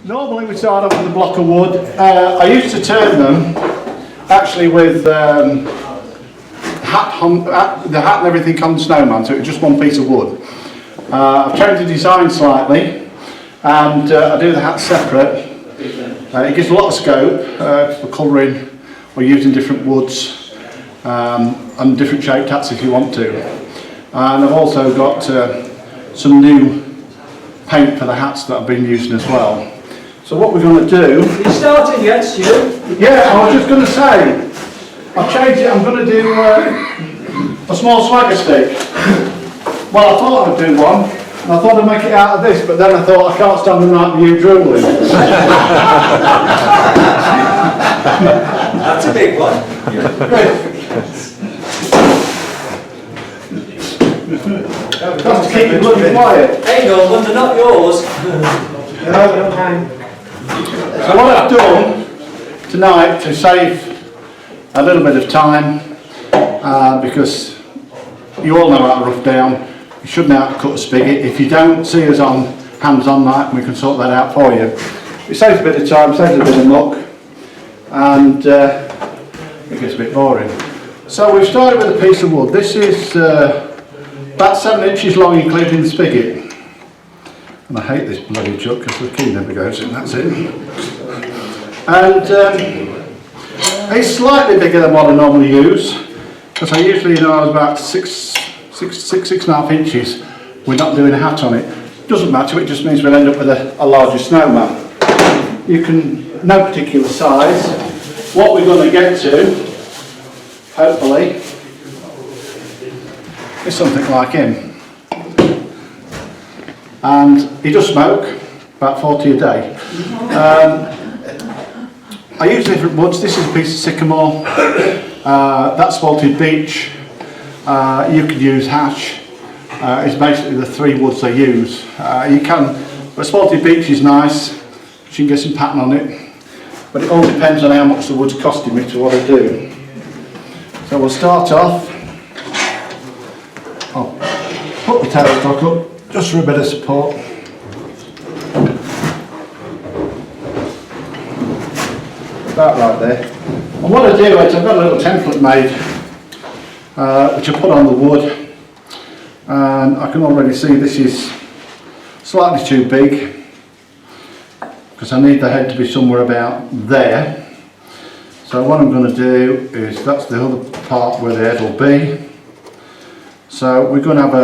Normally we start off with a block of wood. I used to turn them actually with the hat and everything on Snowman, so it was just one piece of wood. I've changed the design slightly and I do the hat separate. It gives a lot of scope for colouring or using different woods and different shaped hats if you want to. And I've also got some new paint for the hats that I've been using as well. So what we're going to do... Are you starting yet, Stuart? Yeah, I was just going to say, I've changed it, I'm going to do a small swagger stick. Well, I thought I'd do one, and I thought I'd make it out of this, but then I thought I can't stand the night with you drooling. That's a big one. Got to keep it bloody quiet. Hang on, when they're not yours. So what I've done tonight to save a little bit of time, because you all know how to rough down, you should know how to cut a spigot. If you don't, see us on hands-on night and we can sort that out for you. It saves a bit of time, saves a bit of muck, and it gets a bit boring. So we've started with a piece of wood. This is about 7 inches long including the spigot. And I hate this bloody chuck because the key never goes in, that's it. And it's slightly bigger than what I normally use, because I usually, I was about six and a half inches. We're not doing a hat on it. Doesn't matter, it just means we'll end up with a larger snowman. You can, no particular size. What we're going to get to, hopefully, is something like him. And he does smoke, about 40 a day. I use different woods. This is a piece of sycamore, that's spalted beech, you could use hash. It's basically the 3 woods I use. You can, but spalted beech is nice, you can get some pattern on it, but it all depends on how much the wood's costing me to what I do. So we'll start off, I'll put the tailstock up just for a bit of support. About right there. And what I do is I've got a little template made which I put on the wood, and I can already see this is slightly too big because I need the head to be somewhere about there. So what I'm going to do is, that's the other part where the head will be. So we're going to have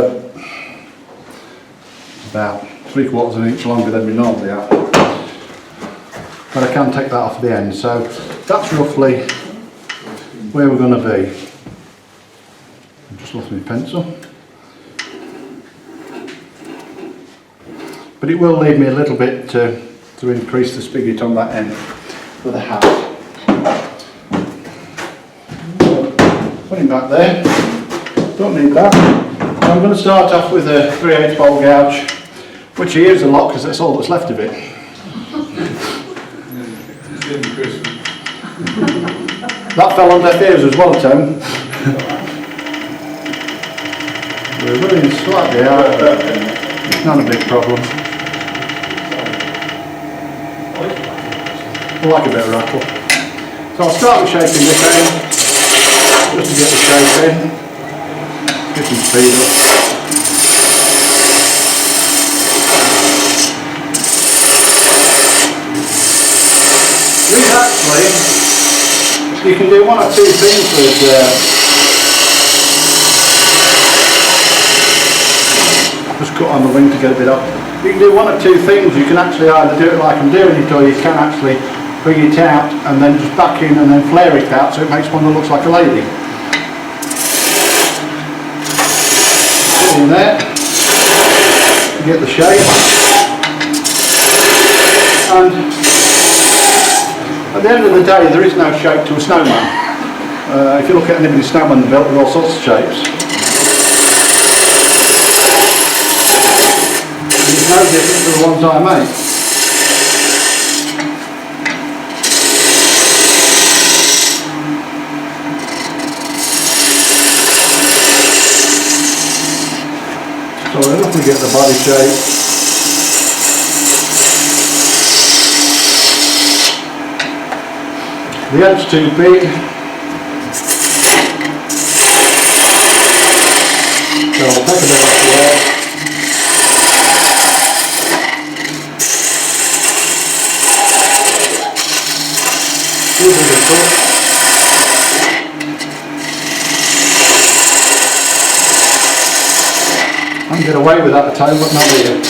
about 3/4 of an inch longer than we normally have, but I can take that off the end. So that's roughly where we're going to be. I've just lost my pencil, but it will leave me a little bit to increase the spigot on that end for the hat. Put him back there, don't need that. I'm going to start off with a 3/8 bolt gouge, which I use a lot because that's all that's left of it. That fell on deaf ears as well, Tom. We're running slightly out, but it's not a big problem. I like a bit of rattle. So I'll start with shaping this end, just to get the shape in. Get some speed up. These actually, you can do 1 or 2 things with just cut on the wing to get a bit up. You can do 1 or 2 things. You can actually either do it like I'm doing it, or you can actually bring it out and then just back in and then flare it out so it makes one that looks like a lady. In there, you get the shape, and at the end of the day there is no shape to a snowman. If you look at anybody's snowman they're built with all sorts of shapes. It's no different to the ones I make. So enough to get the body shape. The head's too big. So I'll take a bit off there. I can get away with that at home, but not here.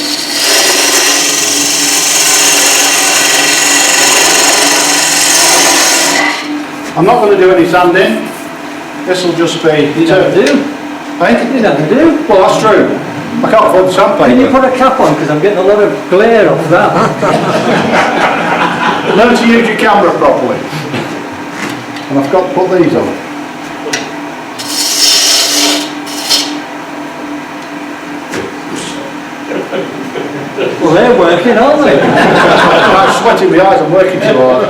I'm not going to do any sanding. This will just be... You never do. Eh? You never do. Well, that's true. I can't afford the sandpaper. Can you put a cap on, because I'm getting a lot of glare off that. Learn to use your camera properly. And I've got to put these on. Well, they're working, aren't they? I'm sweating my eyes, I'm working too hard.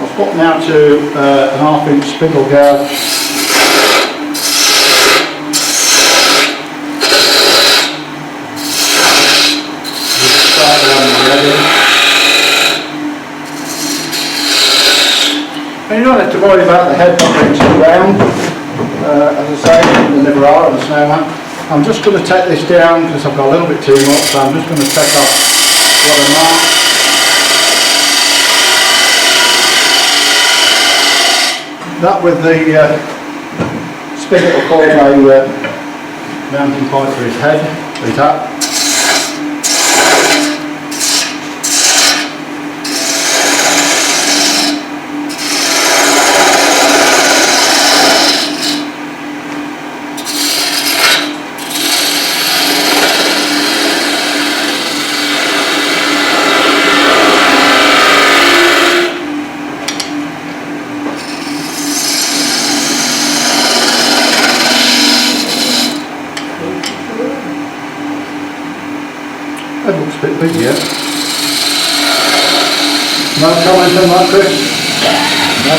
I've got now to an 1/2 inch spindle gouge. And you don't have to worry about the head not being too round, as I say, they never are on the Snowman. I'm just going to take this down because I've got a little bit too much, so I'm just going to take off what I mark. That with the spigot will call a mounting point for his head, for his hat. That looks a bit big yet. No comment on that, Chris? No.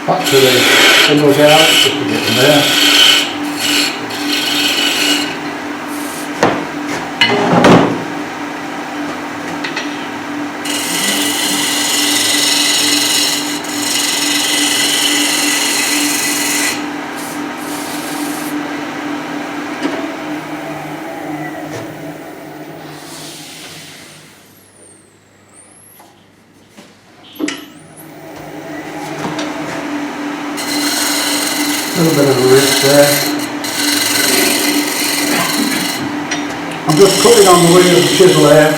Back to the spindle gouge, just to get them there. A little bit of a ridge there. I'm just cutting on the wheel of the chisel here.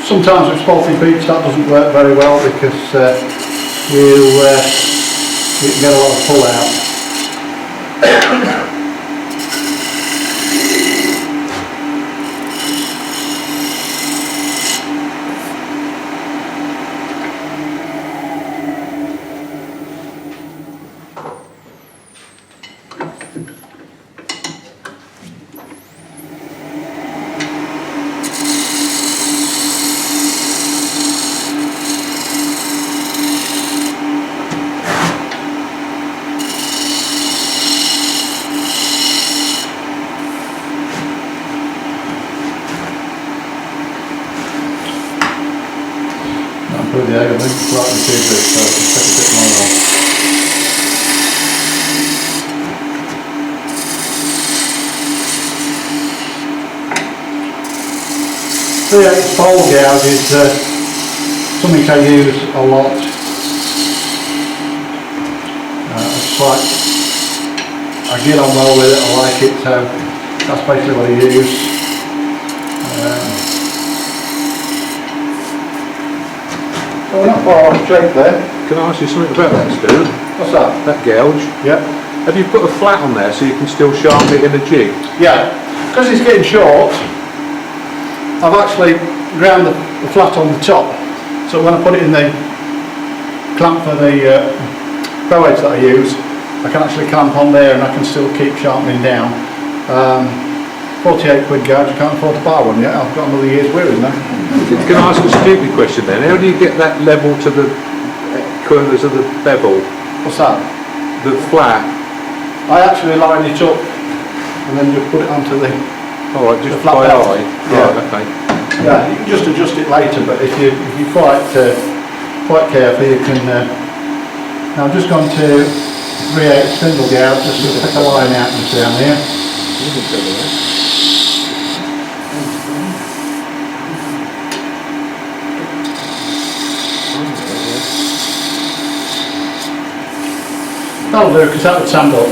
Sometimes with spalty beach that doesn't work very well because you can get a lot of pull out. through the egg, I think it's slightly too big, so I'll just take a bit more off. The pole gouge is something I use a lot. It's like, I get on well with it, I like it, so that's basically what I use. So we're not far off shape there. Can I ask you something about that, Stuart? What's that? That gouge? Yeah. Have you put a flat on there so you can still sharpen it in a jig? Yeah, because it's getting short, I've actually ground the flat on the top, so when I put it in the clamp for the bow edge that I use, I can actually clamp on there and I can still keep sharpening down. 48 quid gouge, I can't afford to buy one yet, I've got another year's wearing now. Can I ask a stupid question then? How do you get that level to the corners of the bevel? What's that? The flat? I actually line it up and then just put it onto the Alright, just flat by bevel. eye? Yeah. Right, okay. Yeah, you can just adjust it later, but if you're quite careful, you can. Now I'm just going to create a spindle gouge, just to pick a line out and down here. You can tell me that. That'll do, because that would stand up.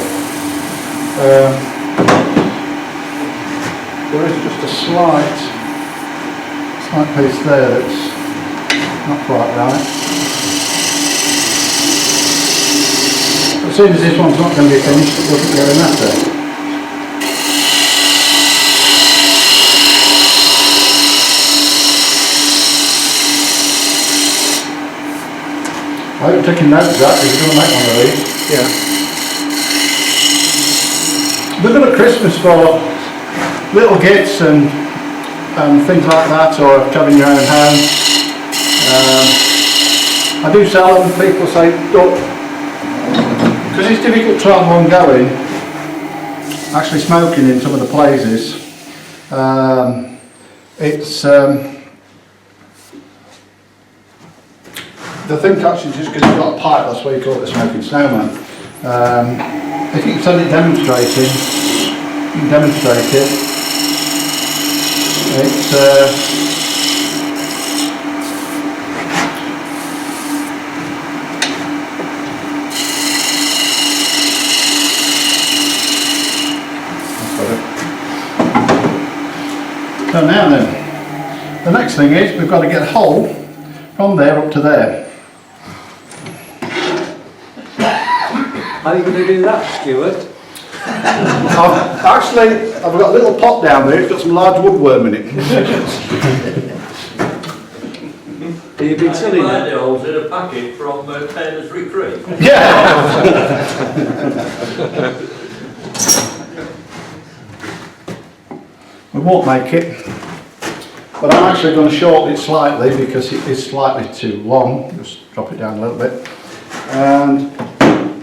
There is just a slight piece there that's not quite right. As soon as this one's not going to be finished, it doesn't really matter. I hope you're taking notes of that, because you're going to make one of these. Yeah. We've got a Christmas for little gifts and things like that, or having your own home. I do sell them. People say, look, because it's difficult to have one going, actually smoking in some of the places, it's the thing catches just because you've got a pipe, that's why you call it a smoking snowman. If you can send it demonstrating, you can demonstrate it. It's so now then, the next thing is we've got to get a hole from there up to there. How are you going to do that, Stuart? I've got a little pot down there, it's got some large woodworm in it. Have you been selling it? The holes in a packet from Taylor's Retreat. Yeah! We won't make it, but I'm actually going to shorten it slightly because it is slightly too long. Just drop it down a little bit. And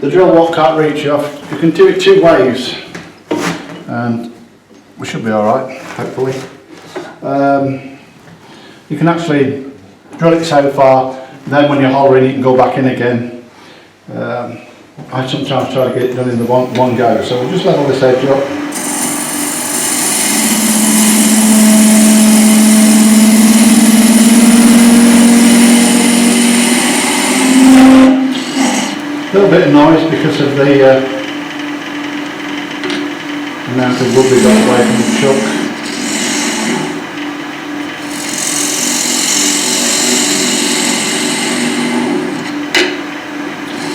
the drill won't can't reach off. You can do it two ways, and we should be alright, hopefully. You can actually drill it so far, and then when you're hollering you can go back in again. I sometimes try to get it done in the one go, so we'll just level this edge up. A little bit of noise because of the amount of wood we got away from the chuck.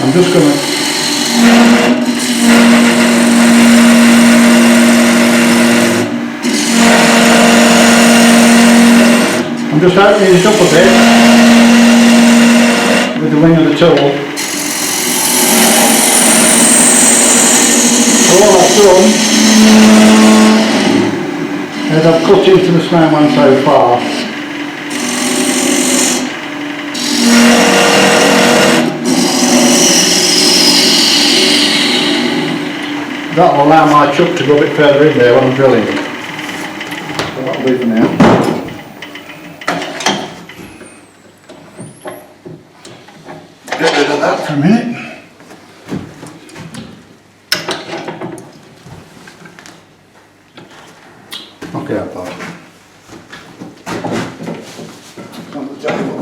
I'm just going to opening it up a bit with the wing of the tool. All I've done is I've cut into the snowman so far. That will allow my chuck to go a bit further in there when I'm drilling. So that'll do for now. get rid of that for a minute. Okay, I'll pause. On the table.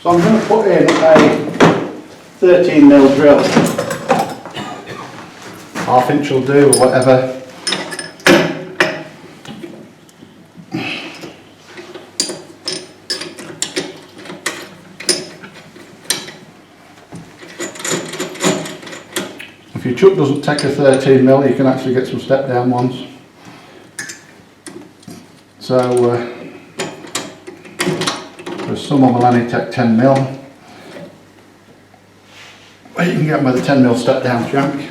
So I'm going to put in a 13mm drill. Half inch will do, or whatever. If your chuck doesn't take a 13mm, you can actually get some step down ones. So there's some of them will only take 10mm. But you can get them with a 10mm step down shank.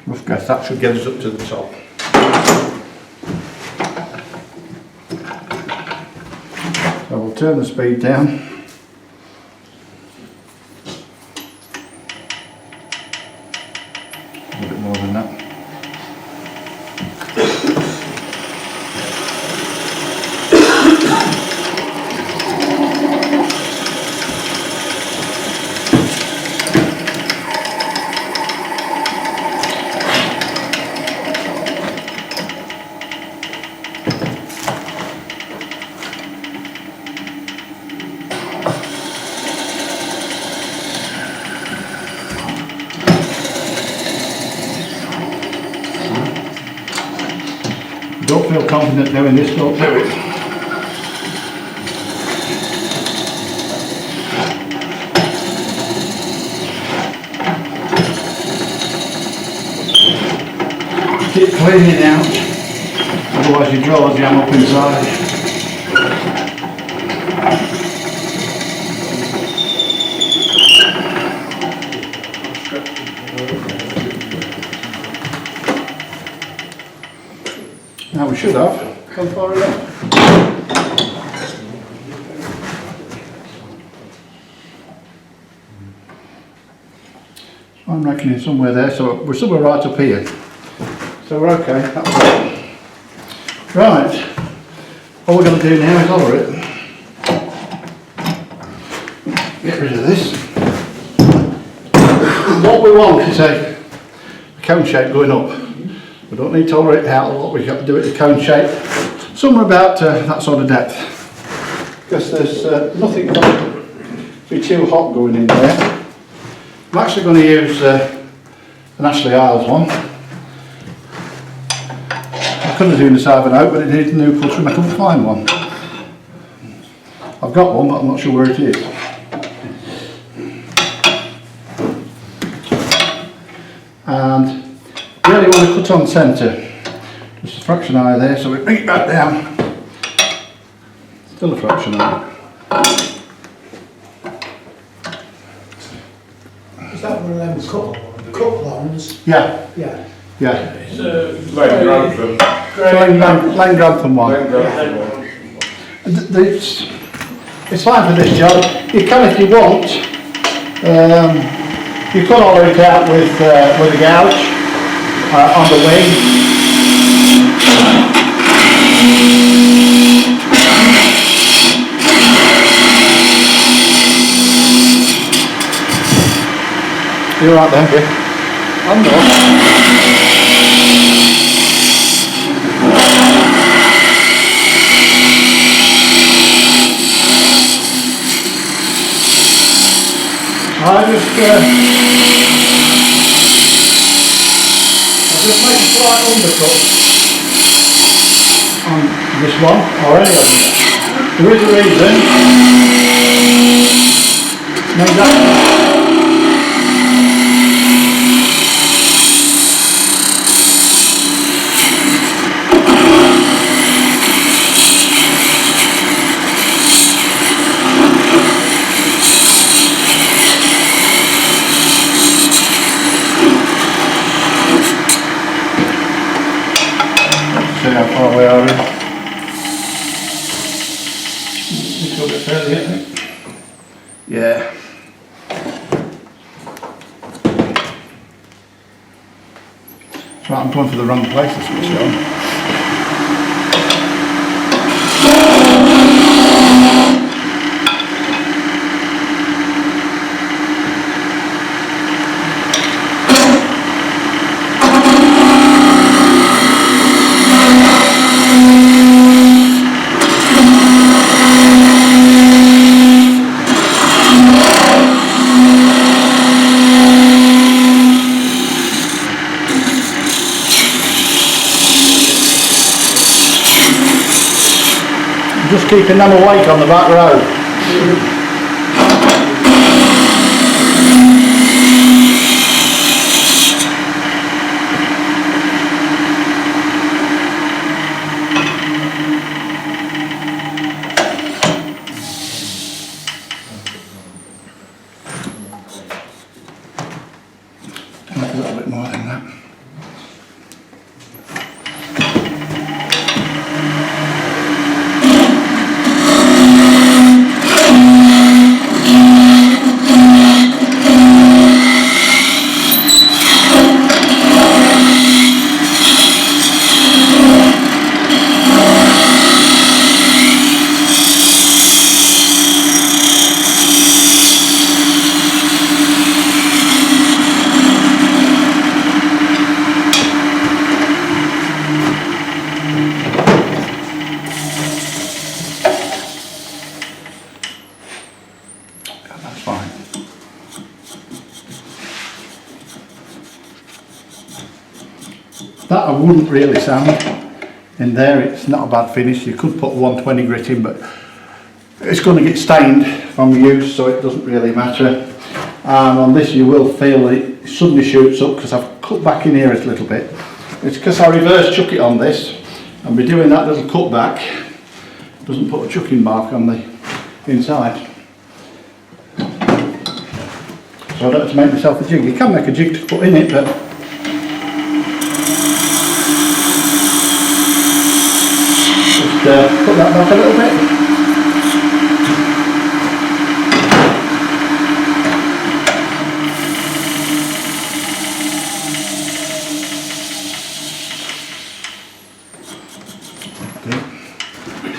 Rough guess that should get us up to the top. So we'll turn the speed down. A bit more than that. Don't feel confident doing this, don't do it. Keep cleaning out, otherwise your draw will jam up inside. Now we should have come far enough. I'm reckoning somewhere there, so we're somewhere right up here. So we're okay. Right, all we're going to do now is lower it. Get rid of this. What we want is a cone shape going up. We don't need to lower it out a lot, we've got to do it in cone shape. Somewhere about that sort of depth. Because there's nothing going to be too hot going in there. I'm actually going to use an Ashley Isles one. I could have done this over and out, but it needed a new putter and I couldn't find one. I've got one, but I'm not sure where it is. And really want to cut on centre, just a fraction eye there, so we bring it back down, still a fraction eye. Is that one of them cut ones? Yeah, Yeah. yeah. It's Lane Grantham. Lane Grantham one. Lane Grantham one. It's fine for this job. You can, if you want, you could hollow it out with a gouge. On the wing. You right there? Yeah. I'm not. Just make a slight undercut on this one, or any of them. There is a reason. Make that. see how far we are in. A little bit further, isn't it? Yeah. That's right, I'm going for the wrong place to switch it on. Just keeping them awake on the back row. A little bit more than that. That's fine. That I wouldn't really sand in there. It's not a bad finish. You could put 120 grit in, but it's going to get stained from use, so it doesn't really matter. And on this you will feel it suddenly shoots up because I've cut back in here a little bit. It's because I reverse chuck it on this, and by doing that little cut back, doesn't put a chucking mark on the inside. So I don't have to make myself a jig. You can make a jig to put in it, but just put that back a little bit.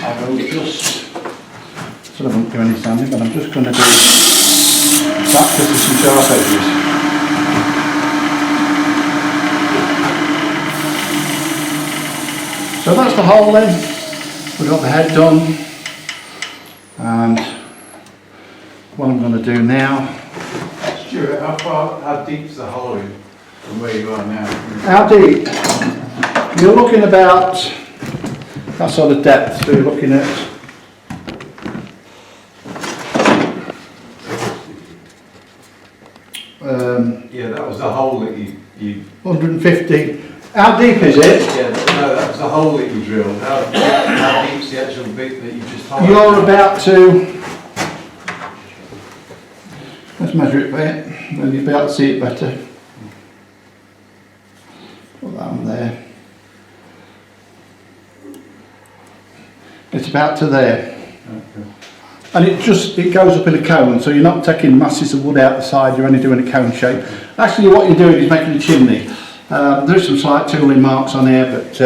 I will just, sort of won't do any sanding, but I'm just going to do that because there's some sharp edges. So that's the hole then. We've got the head done, and what I'm going to do now. Stuart, how deep's the hole in from where you are now? How deep? You're looking about that sort of depth, so you're looking at Yeah, that was the hole that you 150. How deep is it? yeah, no, that was the hole that you drilled. How deep's the actual bit that you just highlighted? You're about to, let's measure it a bit, then you'll be able to see it better. Put that on there. It's about to there. Okay. And it goes up in a cone, so you're not taking masses of wood out the side, you're only doing a cone shape. Actually what you're doing is making a chimney. There's some slight tooling marks on here, but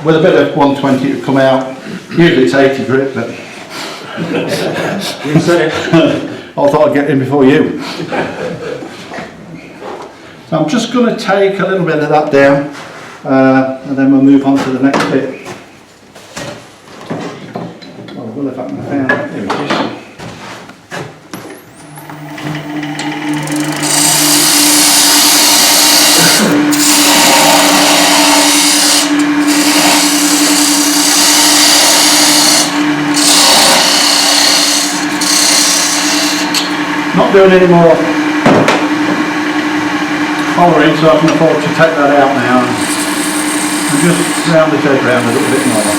with a bit of 120 it will come out. Usually it's 80 grit, but You said it. I thought I'd get in before you. So I'm just going to take a little bit of that down, and then we'll move on to the next bit. Well, if I can find it, there it is. Not doing any more colouring, so I can afford to take that out now and just round this edge round a little bit more.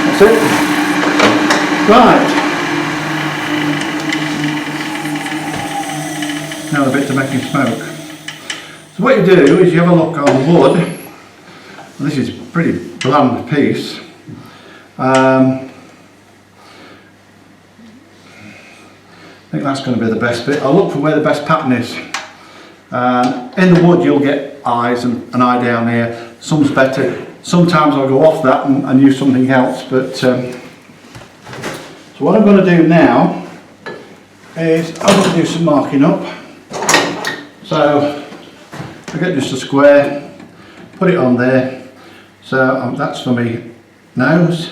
That's it. Right. Now the bit to make him smoke. So what you do is you have a look on the wood. And this is a pretty bland piece. I think that's going to be the best bit. I'll look for where the best pattern is. In the wood you'll get eyes and an eye down here. Some's better. Sometimes I'll go off that and use something else. But so what I'm going to do now is I'm going to do some marking up. So I get just a square, put it on there. So that's for me nose,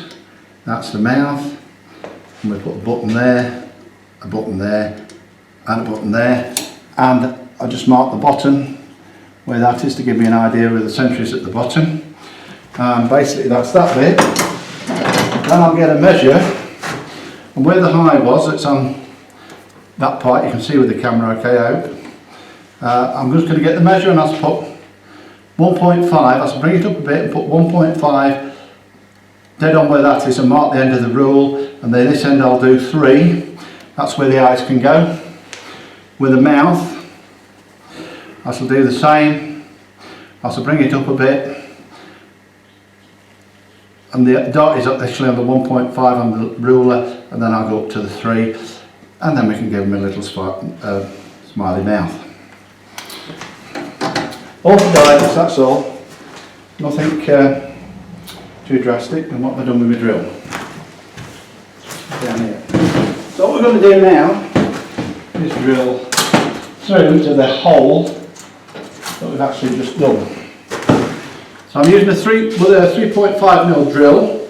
that's the mouth, and we put a button there, a button there, and a button there, and I just mark the bottom where that is to give me an idea where the centre is at the bottom. Basically that's that bit. Then I'll get a measure, and where the high was, it's on that part, you can see with the camera okay out. I'm just going to get the measure and I'll put 1.5, I'll bring it up a bit and put 1.5 dead on where that is and mark the end of the rule, and then this end I'll do 3, that's where the eyes can go. With the mouth I shall do the same, I shall bring it up a bit, and the dot is actually on the 1.5 on the ruler, and then I'll go up to the 3, and then we can give him a little smiley mouth. All for guidance, that's all. Nothing too drastic. And what have I done with my drill? Down here. So what we're going to do now is drill through to the hole that we've actually just done. So I'm using a 3.5mm drill.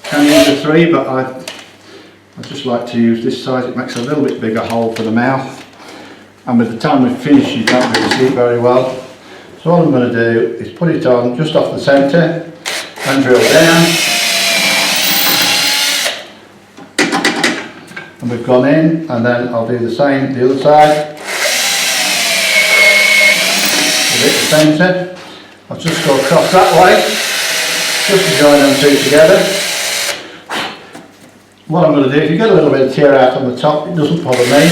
Can use a 3, but I just like to use this size. It makes a little bit bigger hole for the mouth, and by the time we finish you can't really see it very well. So all I'm going to do is put it on just off the centre and drill down, and we've gone in, and then I'll do the same the other side. A bit the centre. I'll just go across that way just to join them two together. What I'm going to do, if you get a little bit of tear out on the top, it doesn't bother me.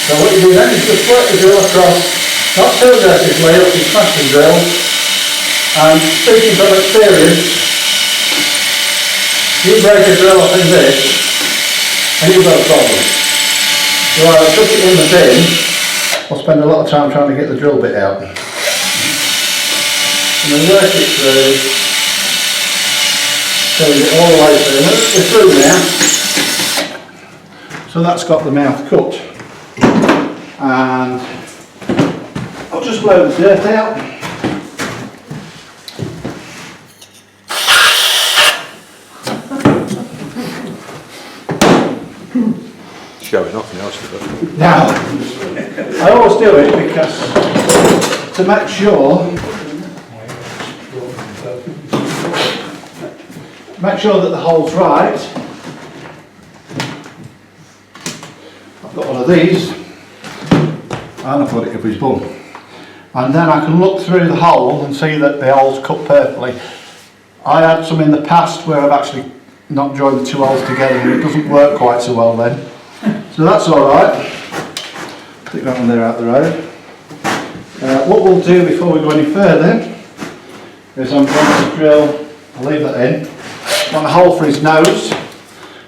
So what you do then is just work the drill across, not too aggressively, up to smash the drill, and speaking from experience, you break a drill off in this, and you've got a problem. You either chuck it in the bin, or spend a lot of time trying to get the drill bit out. And then work it through, so we get all the way through. We're through now. So that's got the mouth cut. And I'll just blow the dirt out. Showing off now, Stuart. Now, I always do it because to make sure that the hole's right. I've got one of these, and I put it up his bum, and then I can look through the hole and see that the hole's cut perfectly. I had some in the past where I've actually not joined the two holes together and it doesn't work quite so well then. So that's alright. Stick that one there out the road. What we'll do before we go any further is I'm going to drill, I'll leave that in, I want a hole for his nose.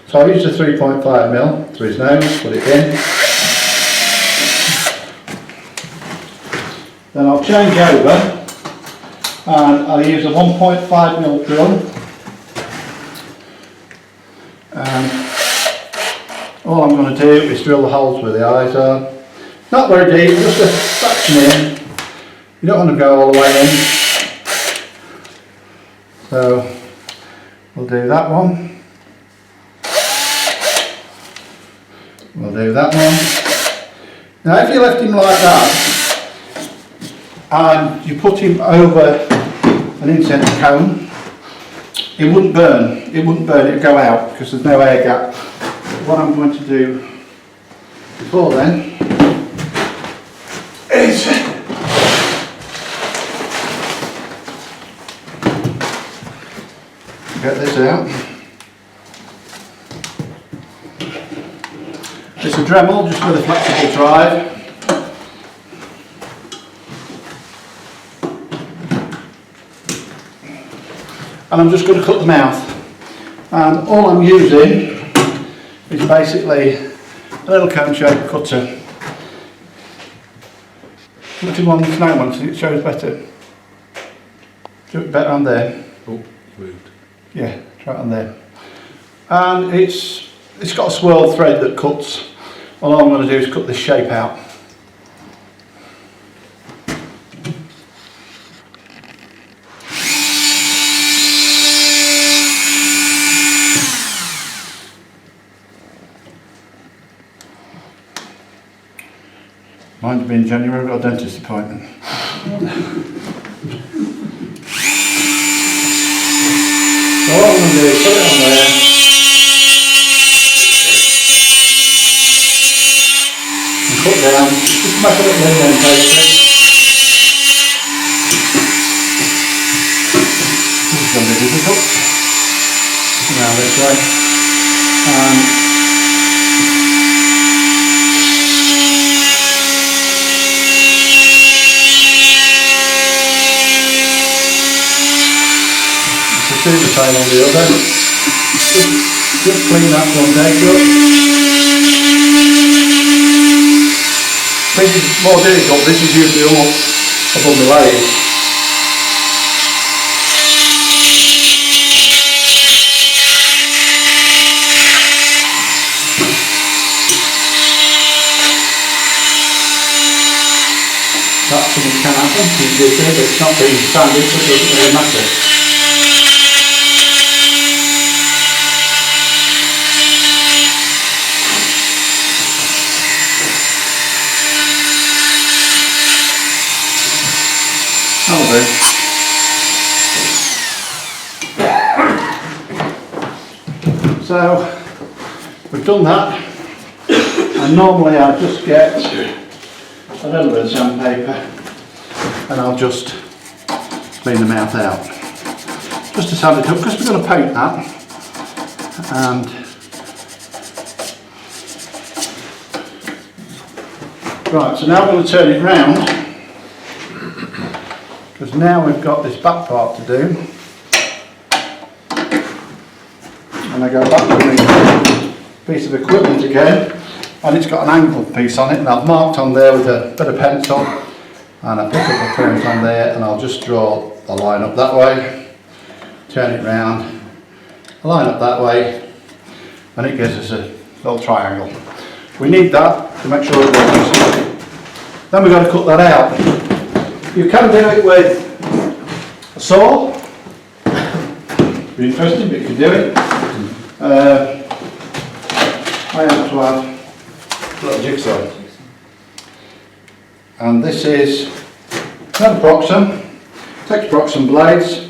So I've used a 3.5mm for his nose, put it in. Then I'll change over and I'll use a 1.5mm drill. All I'm going to do is drill the holes where the eyes are. Not very deep, just a fraction in. You don't want to go all the way in. So we'll do that one. We'll do that one. Now if you left him like that and you put him over an incense cone, it wouldn't burn. It wouldn't burn, it would go out because there's no air gap. What I'm going to do before then is get this out. It's a Dremel just with a flexible drive. And I'm just going to cut the mouth. And all I'm using is basically a little cone-shaped cutter. Put it on the Snowman so it shows better. Do it better on there. Oh, moved. Yeah, try it on there. And it's got a swirl thread that cuts. All I'm going to do is cut this shape out. Mine's been January, I've got a dentist appointment. So all I'm going to do is put it on there. And cut down, just make a little indentation. This is going to be difficult. Now this way. Do the same on the other. Just clean that one take up. This is more difficult, this is usually all above the lathe. That something can happen, but it's not being standard, so it doesn't really matter. So we've done that, and normally I just get a little bit of sandpaper and I'll just clean the mouth out just to sand it up, because we're going to paint that. And right, so now I'm going to turn it round, because now we've got this back part to do. And I go back to the piece of equipment again, and it's got an angled piece on it, and I've marked on there with a bit of pencil, and I pick up a point on there, and I'll just draw a line up that way, turn it round, a line up that way, and it gives us a little triangle. We need that to make sure it works. Then we've got to cut that out. You can do it with a saw. Be interesting, but you can do it. I have to have a little jigsaw. And this is another Proxim. Takes Proxim blades.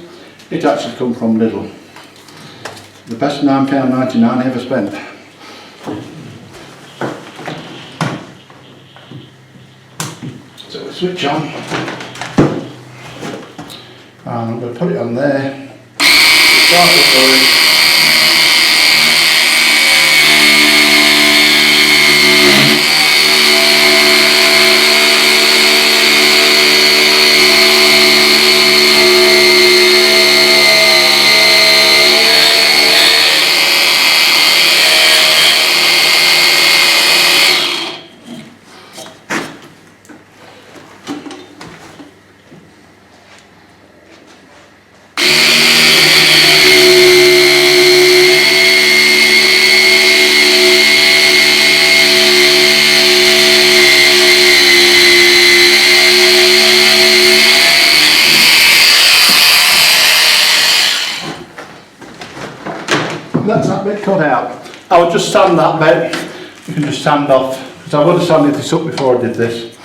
It actually comes from Lidl. The best £9.99 I ever spent. So we switch on. And I'm going to put it on there. Start it going. That's that bit cut out. I would just sand that bit. You can just sand off, because I would have sanded this up before I did this,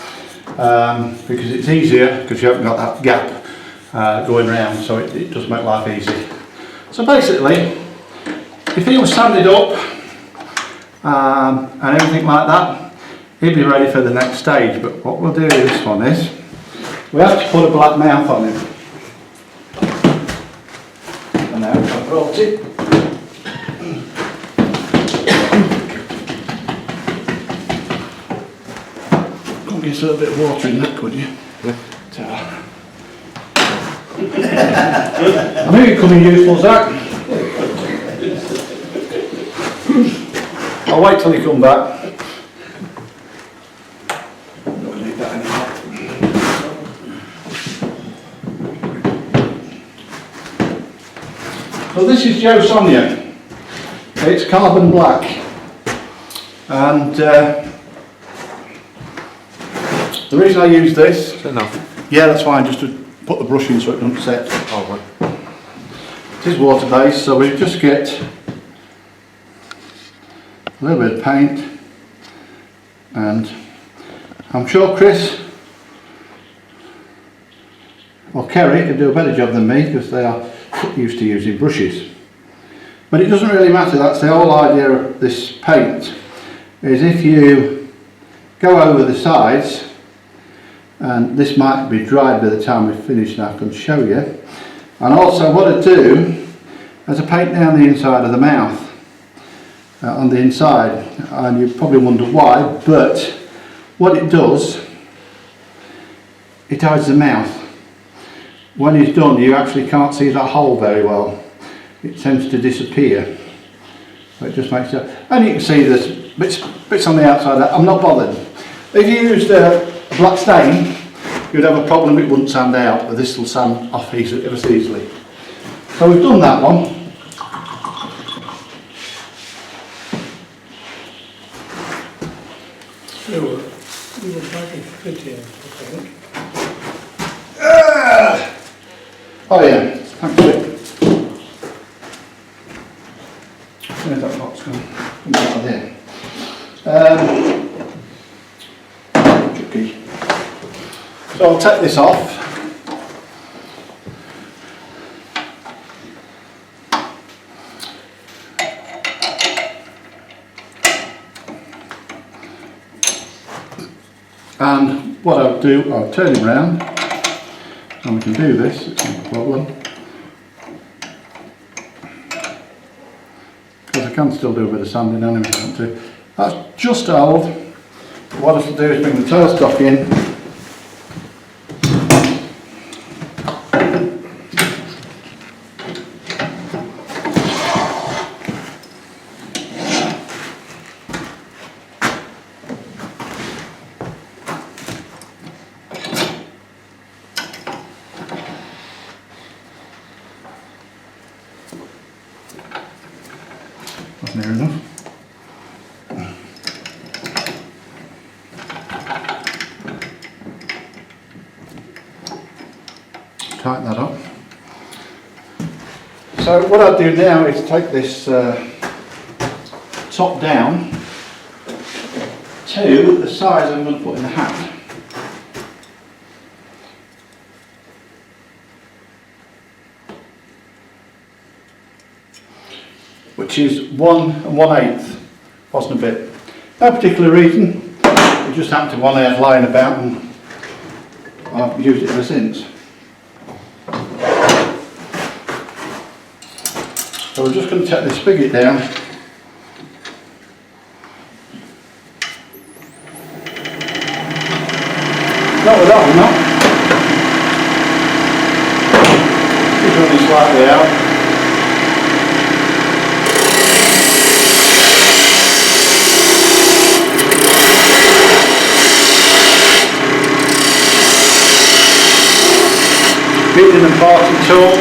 because it's easier because you haven't got that gap going round, so it does make life easy. So basically, if he was sanded up and everything like that, he'd be ready for the next stage. But what we'll do with this one is we have to put a black mouth on him. And now I've brought it. use a little bit of water in that, could you? I knew you'd come in useful, Zach. I'll wait till you come back. Don't need that anymore. So this is Joe Sonia. It's carbon black, and the reason I use this, Is that enough? yeah, that's fine, just to put the brush in so it doesn't set. Oh, right. It is water based, so we just get a little bit of paint, and I'm sure Chris or Kerry could do a better job than me because they are used to using brushes. But it doesn't really matter, that's the whole idea of this paint, is if you go over the sides, and this might be dried by the time we've finished and I can show you, and also what I do is I paint down the inside of the mouth, on the inside, and you probably wonder why, but what it does, it hides the mouth. When it's done you actually can't see that hole very well. It tends to disappear. So it just makes it, and you can see there's bits on the outside. I'm not bothered. If you used a black stain, you'd have a problem, it wouldn't sand out, but this will sand off easily, ever so easily. So we've done that one. Stuart, you would like it fitting, I think. Oh yeah, thanks Rick. Where's that box gone? Come out of there. Tricky. So I'll take this off. And what I'll do, I'll turn him round, and we can do this, it's not a problem. Because I can still do a bit of sanding anyway, if I want to. That's just old. What I will do is bring the tailstock in. That's near enough. Tighten that up. So what I'll do now is take this top down to the size I'm going to put in the hat. Which is 1 1/8, wasn't a bit. No particular reason, it just happened to one I had lying about and I've used it ever since. So we're just going to take this spigot down. Not with that one, no. Just running slightly out. Beating and parting tool.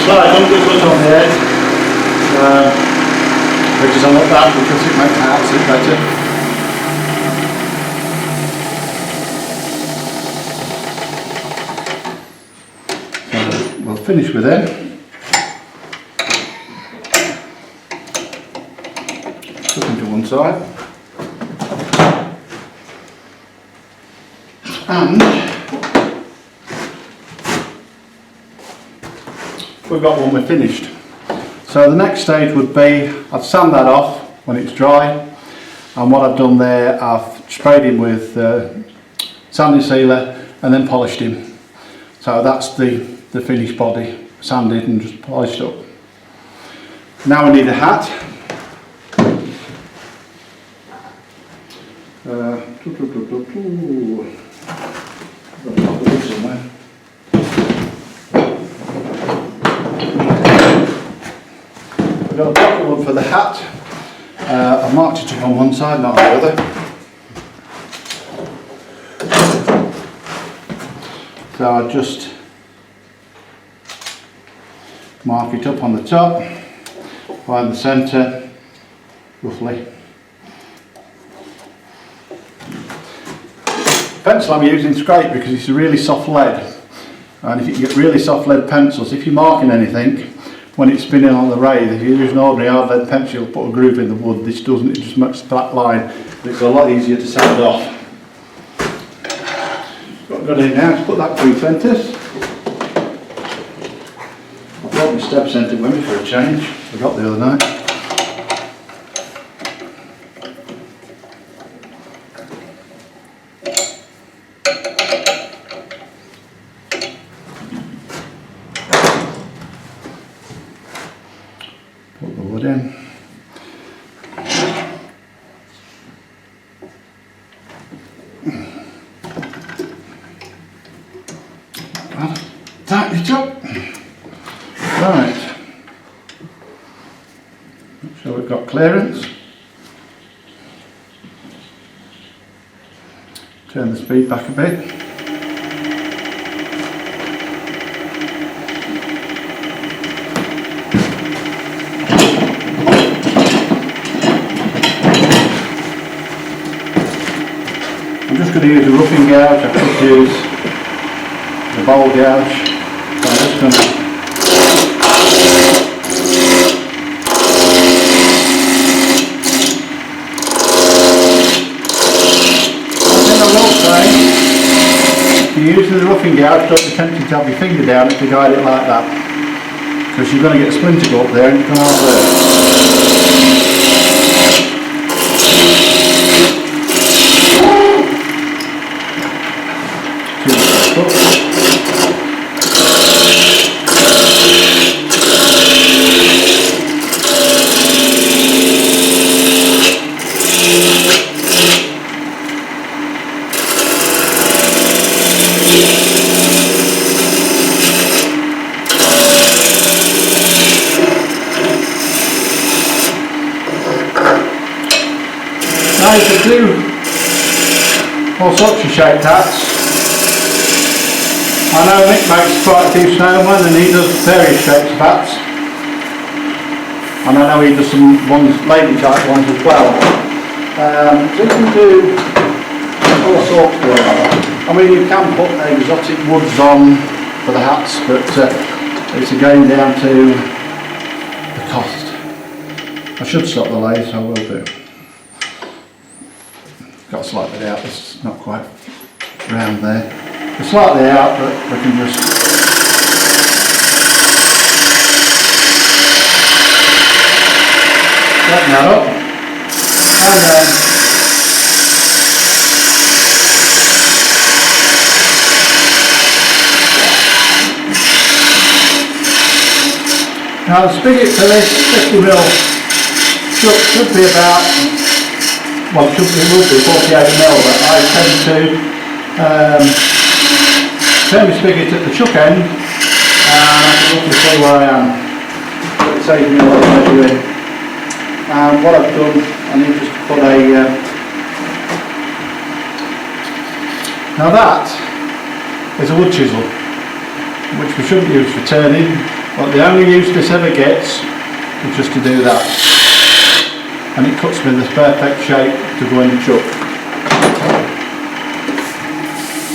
slight undercut on the edge, which is I like that because it makes the hat sit better. So we'll finish with them. Put them to one side. And we've got one we're finished. So the next stage would be, I'd sand that off when it's dry, and what I've done there, I've sprayed him with sanding sealer and then polished him. So that's the finished body, sanded and just polished up. Now we need a hat. We've got a pocket one for the hat. I've marked it up on one side, not on the other. So I'll just mark it up on the top, find the centre, roughly. The pencil I'm using is great because it's a really soft lead, and if you can get really soft lead pencils, if you're marking anything, when it's spinning on the lathe, if you use an ordinary hard lead pencil, you'll put a groove in the wood. This doesn't, it just makes a flat line, but it's a lot easier to sand off. What I've got in now is put that through fences. I brought my step centre with me for a change, I got the other night. Put the wood in. Tighten it up. Right. Make sure we've got clearance. Turn the speed back a bit. I'm just going to use a roughing gouge. I could use the bowl gouge. So I'm just going to if you're using the roughing gouge, don't be tempted to have your finger down if you guide it like that, because you're going to get a splinter go up there and you can have Now you can do all sorts of shaped hats. I know Nick makes quite a few Snowman and he does various shapes of hats. And I know he does some ones, lady type ones as well. So you can do all sorts of them. I mean, you can put exotic woods on for the hats, but it's again down to the cost. I should stop the lathe, so I will do. Got slightly out, it's not quite round there. It's slightly out, but we can just flatten that up, and then now the spigot for this 50mm should be about, well, it will be 48mm, but I tend to turn the spigot at the chuck end and I can look and see where I am. But it saves me a lot of measuring. And what I've done, I need just to put a... now that is a wood chisel, which we shouldn't use for turning. But the only use this ever gets is just to do that. And it cuts me in the perfect shape to go in the chuck.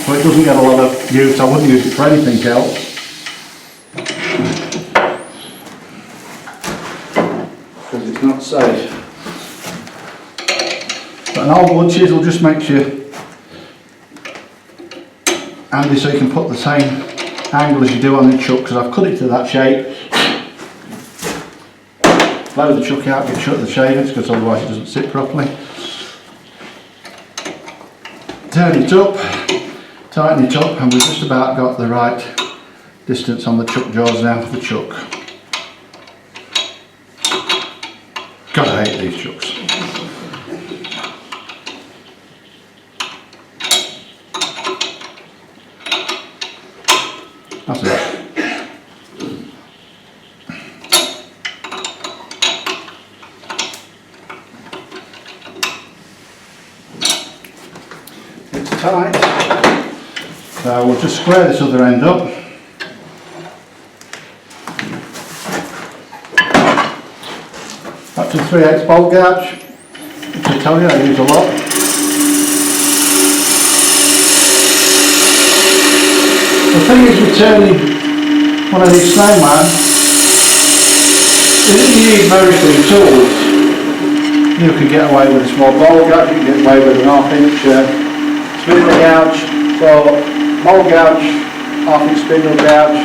So it doesn't get a lot of use. I wouldn't use it for anything else. Because it's not safe. But an old wood chisel just makes you handy so you can put the same angle as you do on the chuck, because I've cut it to that shape. Blow the chuck out, get shut of the shavings because otherwise it doesn't sit properly. Turn it up, tighten it up, and we've just about got the right distance on the chuck jaws now for the chuck. God, I hate these chucks. That's it. It's tight, so we'll just square this other end up. Up to 3/8 bolt gouge, which I tell you I use a lot. The thing is with turning one of these Snowman, you didn't need very few tools. You can get away with a small bowl gouge, you can get away with an 1/2 inch spindle gouge, so bowl gouge, 1/2 inch spindle gouge,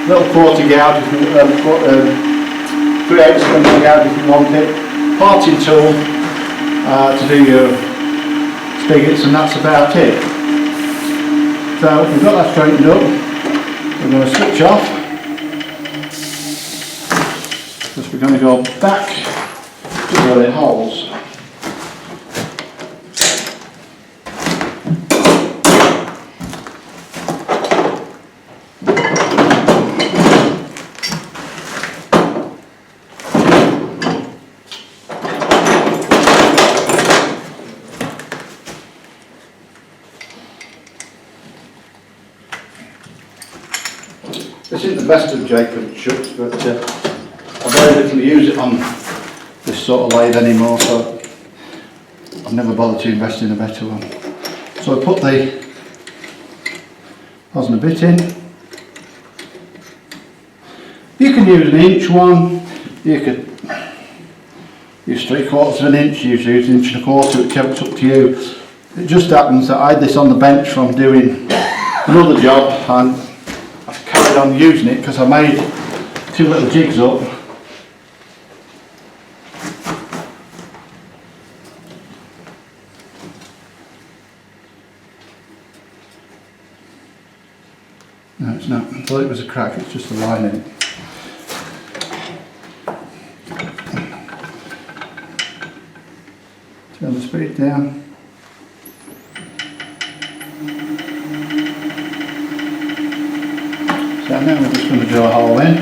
little 1/4 gouge, 3/8 spindle gouge if you want it, parting tool to do your spigots, and that's about it. So we've got that straightened up. We're going to switch off because we're going to go back to where it holds. This isn't the best of Jacob chucks, but I very little use it on this sort of lathe anymore, so I've never bothered to invest in a better one. So I put the hosner bit in. You can use an inch one, you could use 3/4 of an inch, use an 1 1/4, it's up to you. It just happens that I had this on the bench from doing another job, and I've carried on using it because I made 2 little jigs up. No, it's not. I thought it was a crack, it's just a line in it. Turn the speed down. So now we're just going to drill a hole in.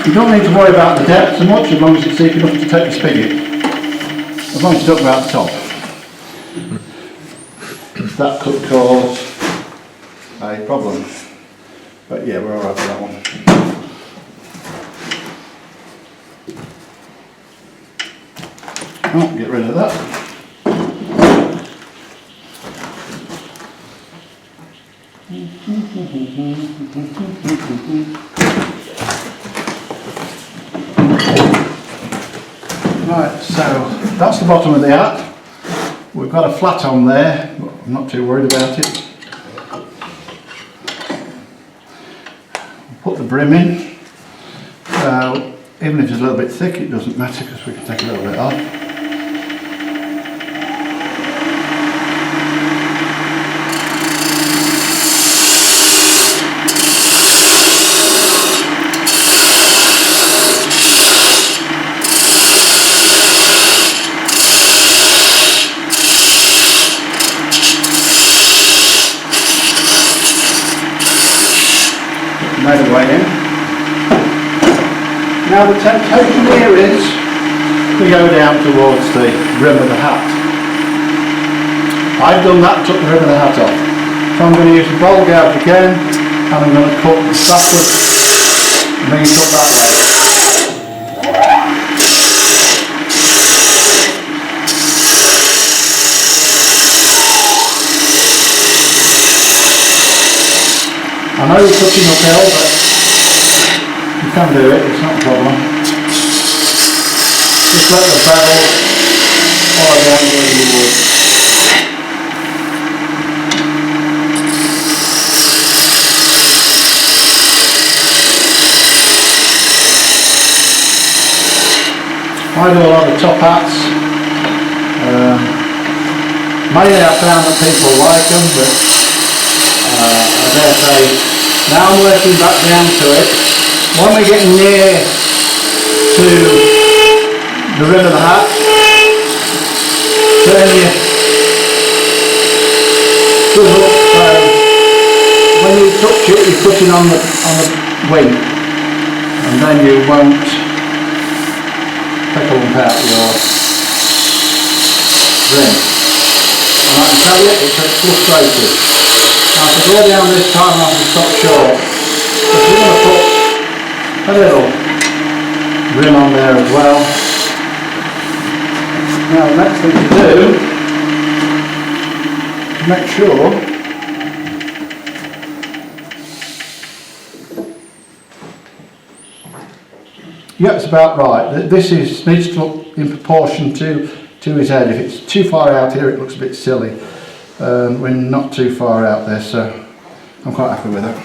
You don't need to worry about the depth so much as long as it's deep enough to take the spigot. As long as you don't go out the top. That could cause a problem. But yeah, we're alright with that one. Oh, get rid of that. Right, so that's the bottom of the hat. We've got a flat on there, but I'm not too worried about it. We'll put the brim in. So even if it's a little bit thick, it doesn't matter because we can take a little bit off. Made a way in. Now the temptation here is to go down towards the rim of the hat. I've done that, took the rim of the hat off. So I'm going to use the bowl gouge again, and I'm going to cut backwards and bring it up that way. I know you're cutting uphill, but you can do it, it's not a problem. Just let the bevel follow the angle as you would. I do a lot of top hats. Mainly I found that people like them, but I dare say, now I'm working back down to it. When we get near to the rim of the hat, turn your foot up, so when you touch it, you're putting on the wing, and then you won't pick a lump out your rim. And I can tell you, it's frustrating. Now to go down this time I have to stop short, but we're going to put a little rim on there as well. Now the next thing to do is make sure yeah, it's about right. This needs to look in proportion to his head. If it's too far out here it looks a bit silly. We're not too far out there, so I'm quite happy with it.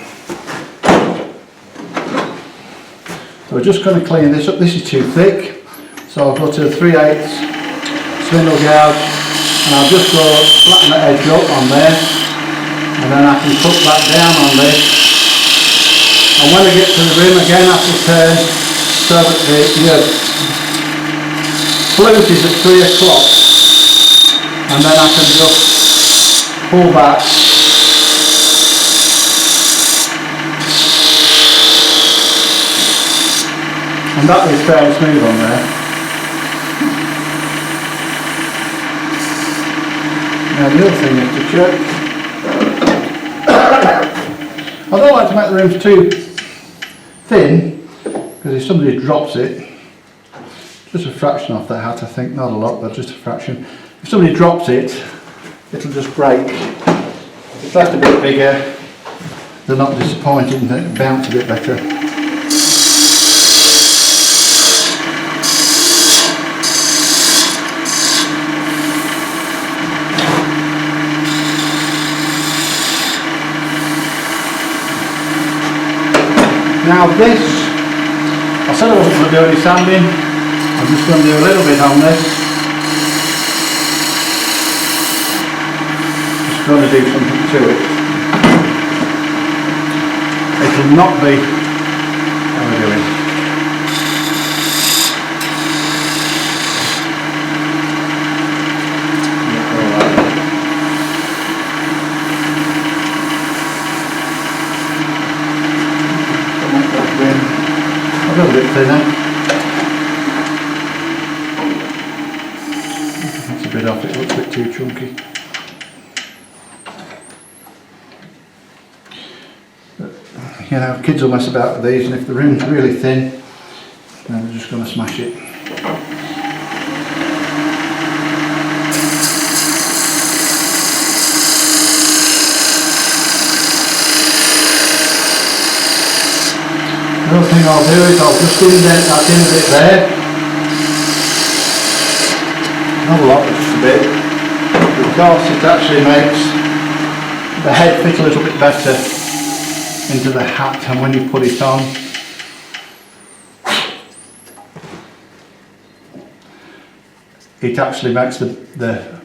So we're just going to clean this up. This is too thick, so I'll go to 3/8 spindle gouge, and I'll just go flatten the edge up on there, and then I can cut that down on this. And when I get to the rim again, I will turn so that the flute is at 3 o'clock, and then I can just pull back and that is fairly smooth on there. Now the other thing is to check. I don't like to make the rims too thin, because if somebody drops it, just a fraction off that hat I think, not a lot but just a fraction. If somebody drops it, it'll just break. If it's left a bit bigger, they're not disappointed and they bounce a bit better. Now this, I said I wasn't going to do any sanding, I'm just going to do a little bit on this. Going to do something to it. It will not be how we're doing. A little bit thinner. That's a bit off, it looks a bit too chunky. You know, kids will mess about with these, and if the rim's really thin, then they're just going to smash it. Another thing I'll do is I'll just indent that in a bit there. Not a lot, but just a bit. Because it actually makes the head fit a little bit better into the hat, and when you put it on, it actually makes the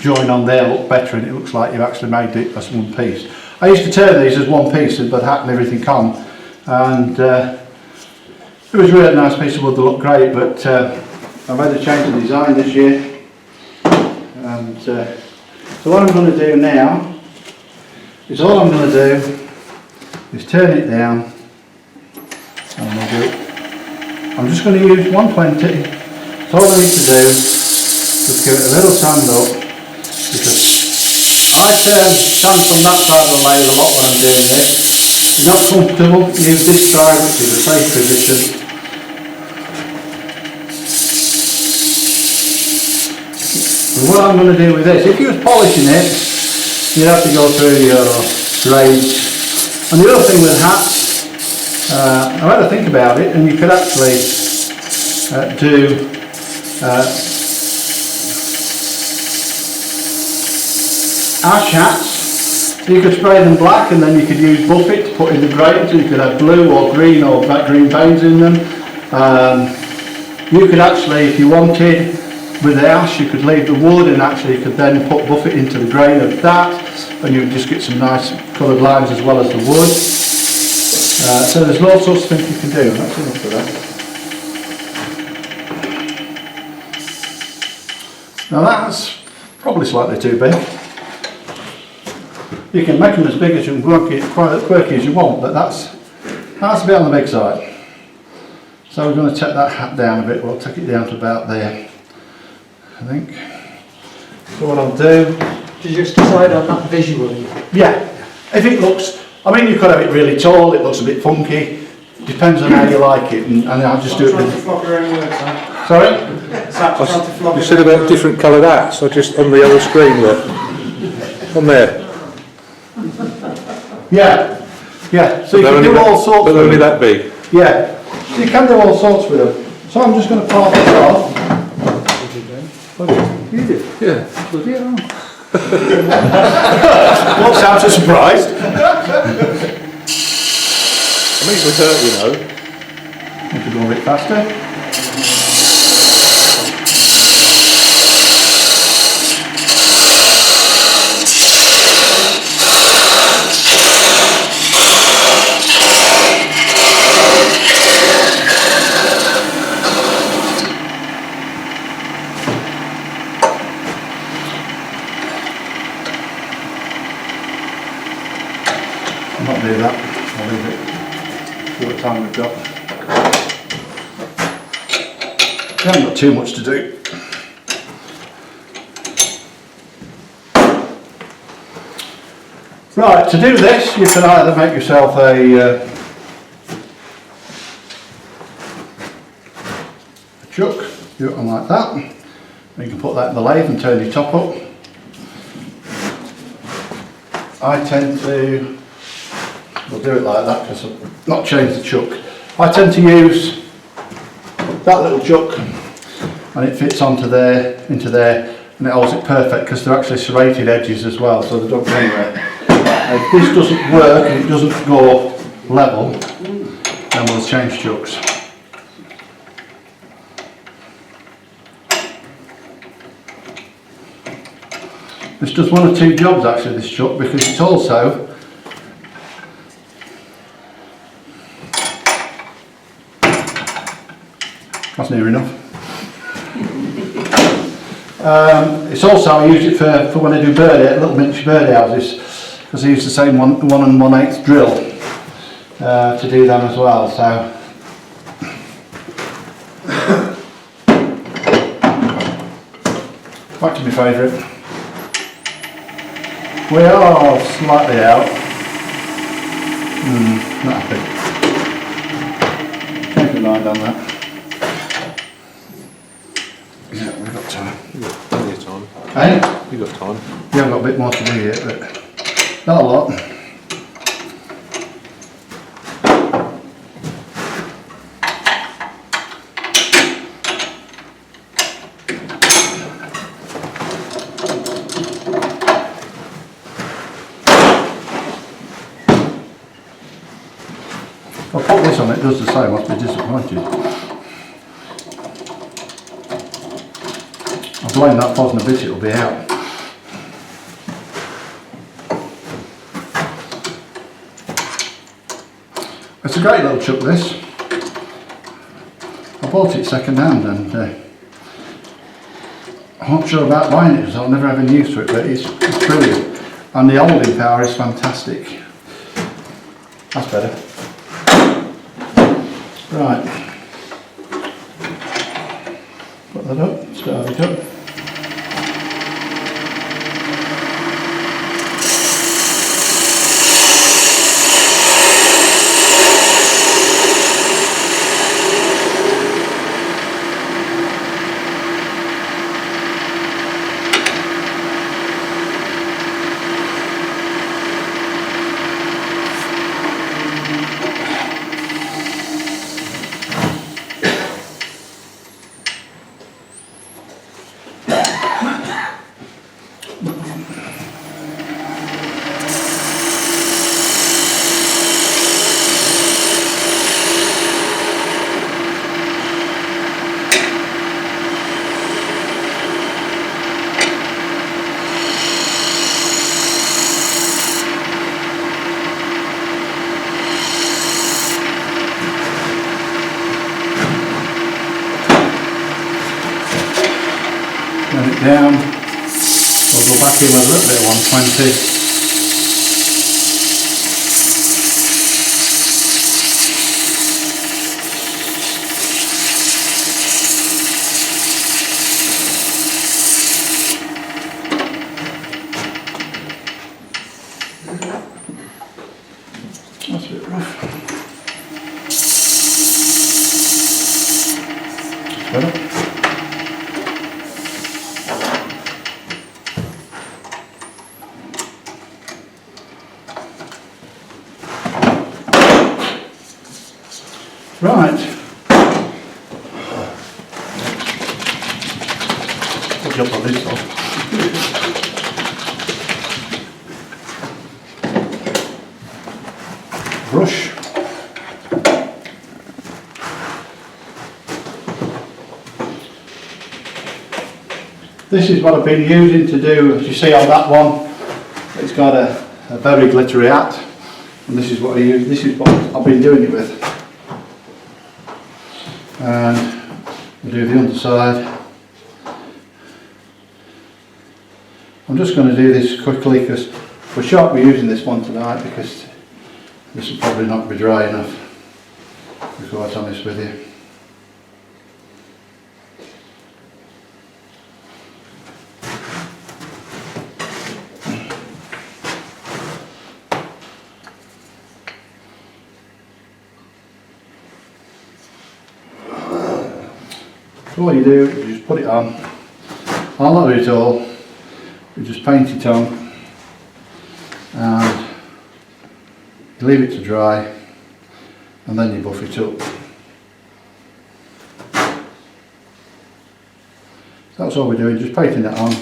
join on there look better, and it looks like you've actually made it as one piece. I used to turn these as one piece and put hat and everything on, and it was a really nice piece of wood that looked great, but I've had a change of design this year, and so what I'm going to do now is all I'm going to do is turn it down, and we'll do I'm just going to use 120. That's all I need to do. Just give it a little sand up, because I stand from that side of the lathe a lot when I'm doing this. If you're not comfortable, use this side, which is a safe position. And what I'm going to do with this, if you was polishing it, you'd have to go through your grades. And the other thing with hats, I had to think about it, and you could actually do ash hats. You could spray them black, and then you could use buffet to put in the grain, so you could have blue or green or green veins in them. You could actually, if you wanted, with the ash, you could leave the wood, and actually you could then put buffet into the grain of that, and you would just get some nice coloured lines as well as the wood. So there's all sorts of things you can do. That's enough of that. Now that's probably slightly too big. You can make them as big as you want, quirky as you want, but that's a bit on the big side. So we're going to take that hat down a bit. We'll take it down to about there, I think. So what I'll do... Did you just decide on that visually? Yeah, if it looks... I mean, you could have it really tall, it looks a bit funky. Depends on how you like it, and I'll just do it with... Sorry? You said about different coloured hats, or just on the other screen, look. On there. Yeah, yeah. So you can do all sorts but with only them. that big. Yeah, so you can do all sorts with them. So I'm just going to part this off. You did? Yeah. Bloody hell. What sounds so surprised? I mean, it would hurt, you know. Need to go a bit faster. I'll not do that. I'll leave it. See what time we've got. We haven't got too much to do. Right, to do this, you can either make yourself a chuck, do it on like that. You can put that in the lathe and turn your top up. I tend to, we'll do it like that because I've not changed the chuck. I tend to use that little chuck, and it fits onto there, into there, and it holds it perfect because they're actually serrated edges as well, so they don't go anywhere. If this doesn't work and it doesn't go level, then we'll change chucks. This does one or two jobs actually, this chuck, because it's also that's near enough. It's also, I use it for when I do little miniature bird houses, because I use the same 1 1/8 drill to do them as well. So back to my favourite. We are slightly out. Not happy. Take a mind on that. Yeah, we've got time. You've got plenty of time. Hey? You've got time. Yeah, I've got a bit more to do yet, but not a lot. If I put this on, it does the same, I must be disappointed. I blame that Posner bit, it'll be out. It's a great little chuck, this. I bought it second hand, and I'm not sure about buying it, so I'll never have any use for it, but it's brilliant. And the holding power is fantastic. That's better. Right. that up, start it up. Turn it down, we'll go back in with a little bit of 120. That's a bit rough. Better. Right. I'll jump on this off. Brush. This is what I've been using to do, as you see on that one, it's got a very glittery hat, and this is what I use, this is what I've been doing it with. And we'll do the underside. I'm just going to do this quickly because we shan't be using this one tonight because this will probably not be dry enough, to be quite honest with you. So all you do is you just put it on. I'll not do it all. You just paint it on and you leave it to dry and then you buff it up. That's all we're doing, just painting it on.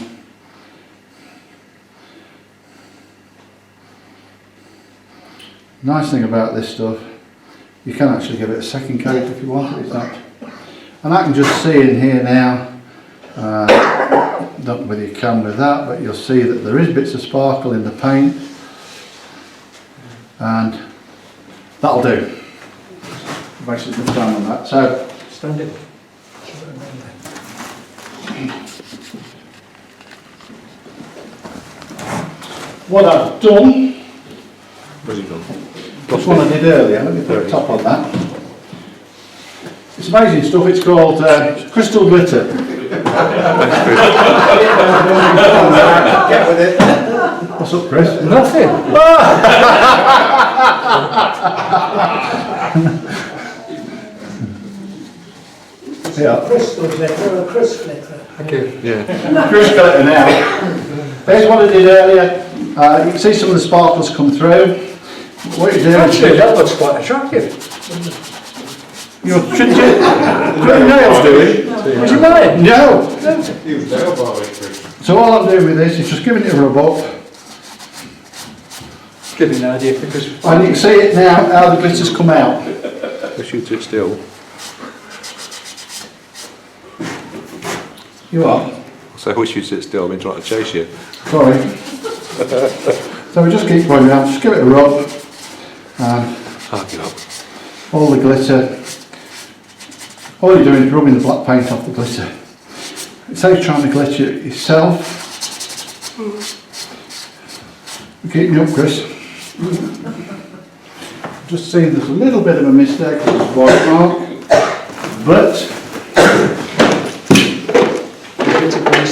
Nice thing about this stuff, you can actually give it a second coat if you want. It's not. And I can just see in here now, don't know whether you can with that, but you'll see that there is bits of sparkle in the paint, and that'll do. Wasted enough time on that. So, Stand it. what I've done, Where's it gone? this one I did earlier, let me put a top on that. It's amazing stuff, it's called crystal glitter. Get with it. What's up, Chris? Nothing. Yeah. Crystal glitter or Chris glitter? Thank you. Yeah. Chris glitter now. Here's what I did earlier. You can see some of the sparkles come through. What you do Actually, is that looks quite attractive. shouldn't you? What your nails doing? Would you mind? No. Huge nail bar victory. So all I'm doing with this is just giving it a rub up. Give me an idea because And you can see it now, how the glitter's come out. They shoot it still. You are? So I wish you'd sit still, I've been trying to chase you. Sorry. So we just keep going out, just give it a rub. And Hark it up. all the glitter. All you're doing is rubbing the black paint off the glitter. It's like trying to glitter it yourself. You're keeping me up, Chris. Just see there's a little bit of a mistake with this white mark, but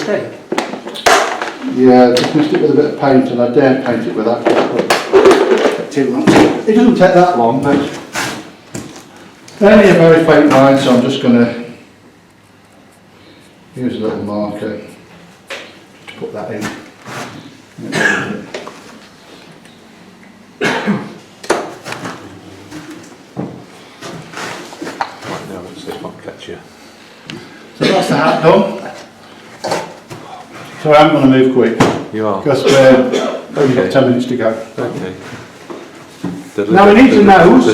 mistake. Yeah, just missed it with a bit of paint, and I daren't paint it with that. But too long. It doesn't take that long, but only a very faint line, so I'm just going to use a little marker to put that in. Right, now let's see if I can catch you. So that's the hat done. So I'm going to move quick You are? because we've only got 10 minutes to go. Okay. Now we need to nose.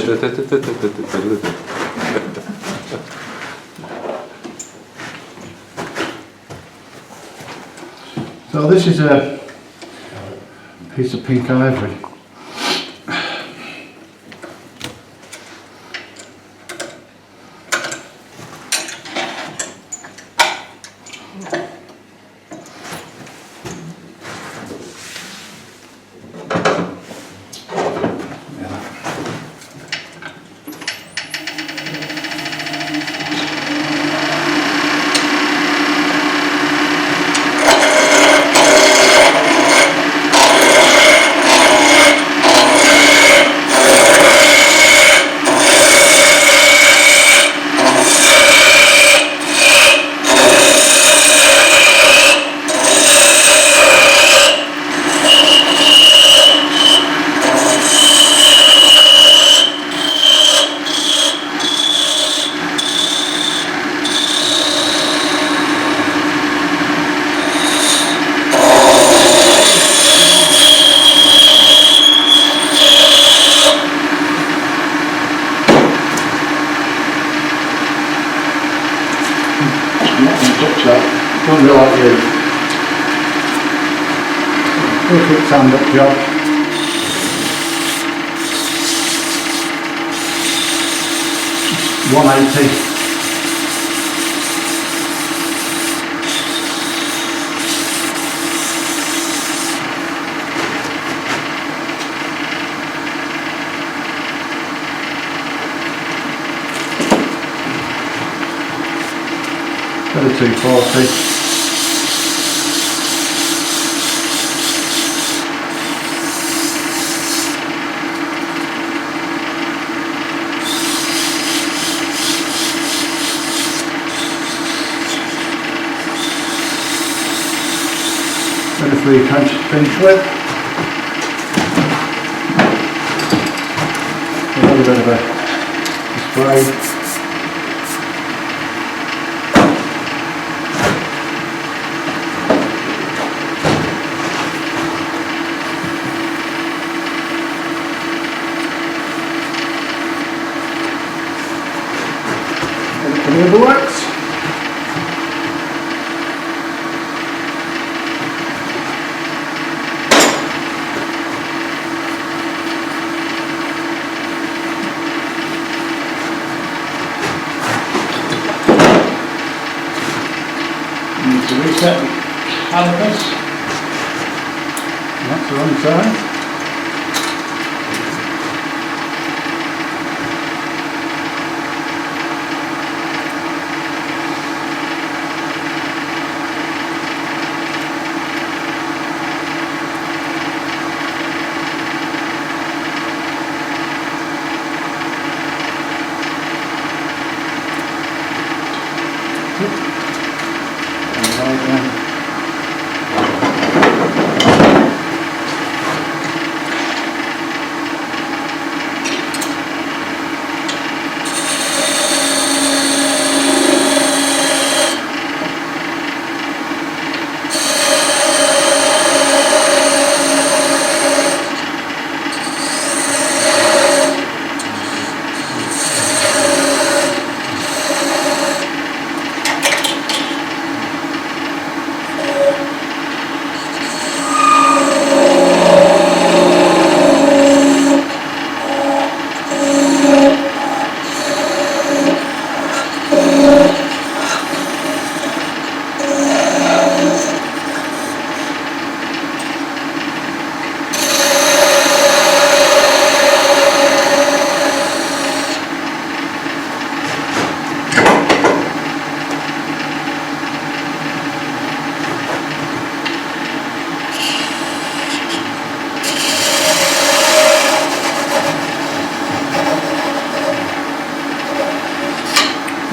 So this is a piece of pink ivory. Don't really like you. Perfect stand up job. $180. Got a 240. Got a 3 finish with. A little bit of a spray. The works. Need to reset the calipers. That's the wrong side.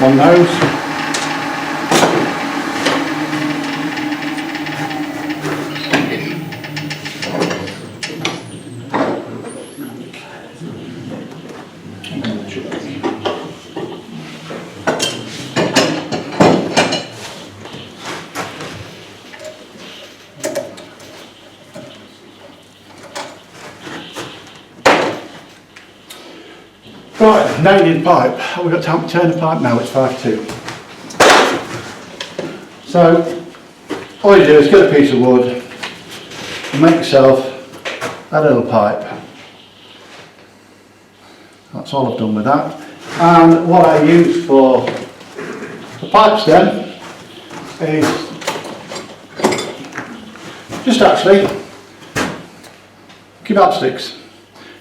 long nose. Right, now you need a pipe. We've got to turn the pipe now, it's 5-2. So, all you do is get a piece of wood and make yourself a little pipe. That's all I've done with that. And what I use for the pipe stem is just actually kebab sticks.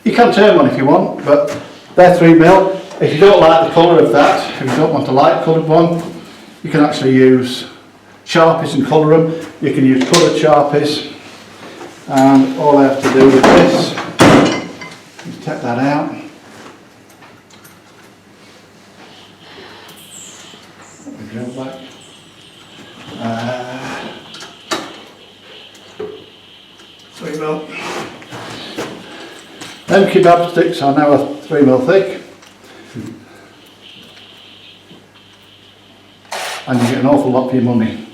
You can turn one if you want, but they're 3mm. If you don't like the colour of that, if you don't want a light coloured one, you can actually use Sharpies and colour them. You can use coloured Sharpies, and all I have to do with this is take that out. Let me drill back. There you go. Them kebab sticks are now 3mm thick, and you get an awful lot for your money.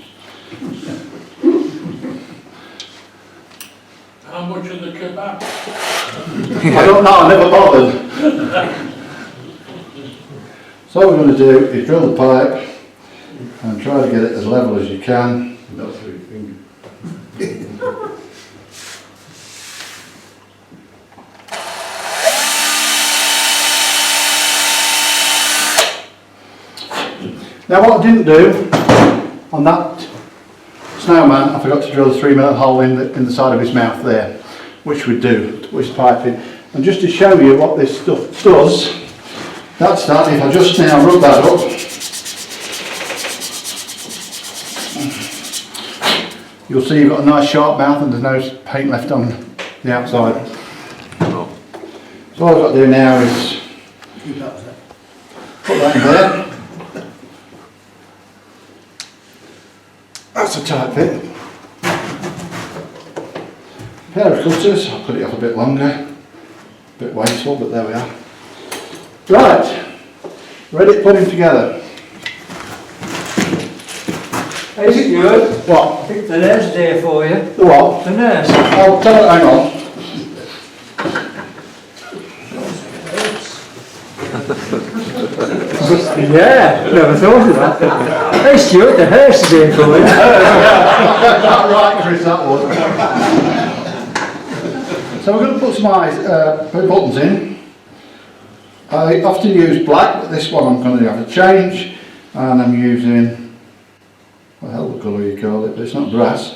How much are the kebab? I don't know, I never bothered. So what we're going to do is drill the pipe and try to get it as level as you can. Not 3 fingers. Now what I didn't do on that Snowman, I forgot to drill a 3mm hole in the side of his mouth there, which we do to put his pipe in. And just to show you what this stuff does, that's that. If I just now rub that up, you'll see you've got a nice sharp mouth and there's no paint left on the outside. So all I've got to do now is put that in there. That's a tight fit. Pair of cutters, I'll put it off a bit longer, a bit wasteful, but there we are. Right, ready to put him together. Hey Stuart, What? I think the nurse is here for you. The what? The nurse. I'll tell it, hang on. Yeah, never thought of that. Hey Stuart, the hearse is here for you. Right, Chris, that was. So we're going to put some buttons in. I often use black, but this one I'm going to have a change, and I'm using, what the hell the colour you call it, but it's not brass.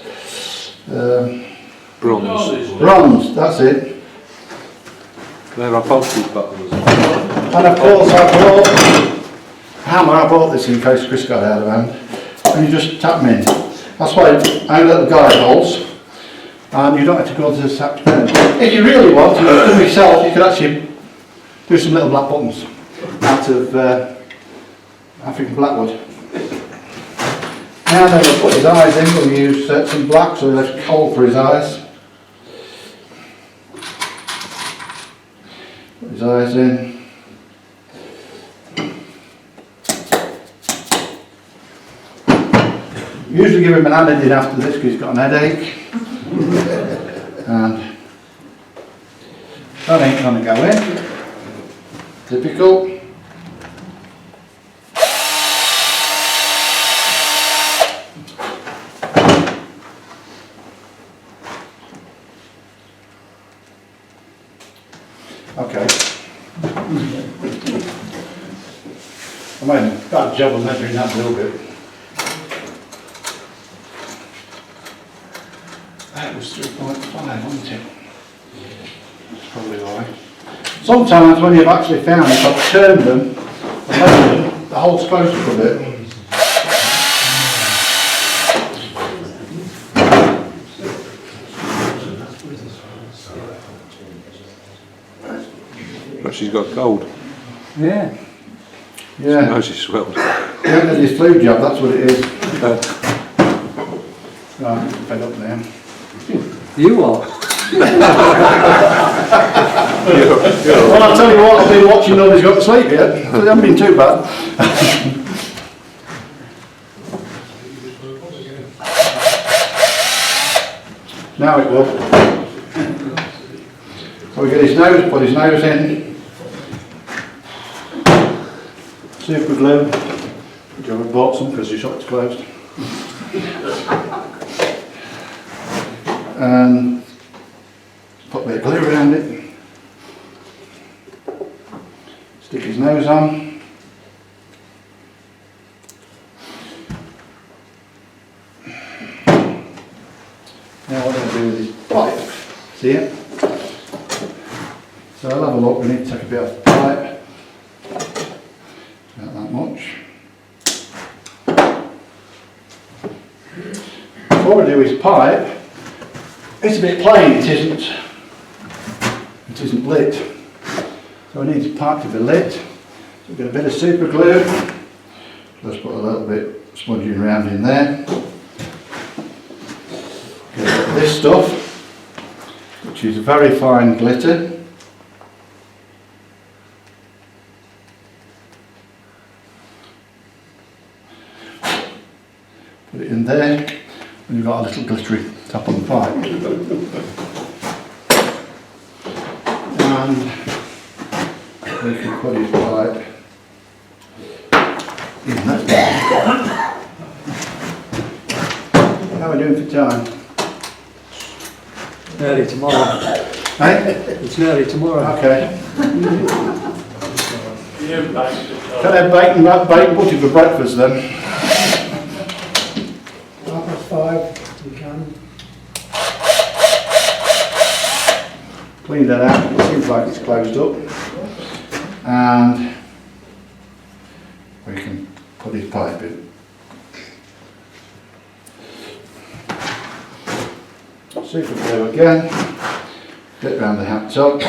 Bronze. Bronze, that's it. There are postage buttons. And of course I brought a hammer. I bought this in case Chris got out of hand. And you just tap them in. That's why I let the guide holes. And you don't have to go to the tap pen. If you really want to do it yourself, you could actually do some little black buttons out of African blackwood. Now then we'll put his eyes in. We'll use some black so he'll have coal for his eyes. Put his eyes in. Usually give him an anodine after this because he's got an headache. And that ain't going to go in. Typical. Okay. I made a bad job of measuring that a little bit. That was 3.5, wasn't it? That's probably why. Sometimes when you've actually found if I've turned them and measured them, the hole's closed up a bit. But she's got cold. Yeah. Yeah. Nose is swelled. He hasn't had his flu jab, that's what it is. Right, fed up now. You are. Well, I'll tell you what, I've been watching Nobody's Got to Sleep yet, so it hasn't been too bad. Now it will. So we get his nose, put his nose in. Super glue. Which I bought some because your shop's closed. And put a bit of glue around it. Stick his nose on. Now what I'm going to do with his pipe. See it? So I'll have a look. We need to take a bit off the pipe. About that much. Before we do his pipe, it's a bit plain. It isn't lit. So we need his pipe to be lit. So we've got a bit of super glue. Let's put a little bit smudging around in there. Get this stuff, which is very fine glitter. Put it in there, and you've got a little glittery top on the pipe. And we can put his pipe in that bag. How are we doing for time? Nearly tomorrow. Hey? It's nearly tomorrow. Okay. You back to Can I have bacon butty for breakfast then? 5:30, you can. Clean that out, it seems like it's closed up. And we can put his pipe in. Super glue again, get round the hat top.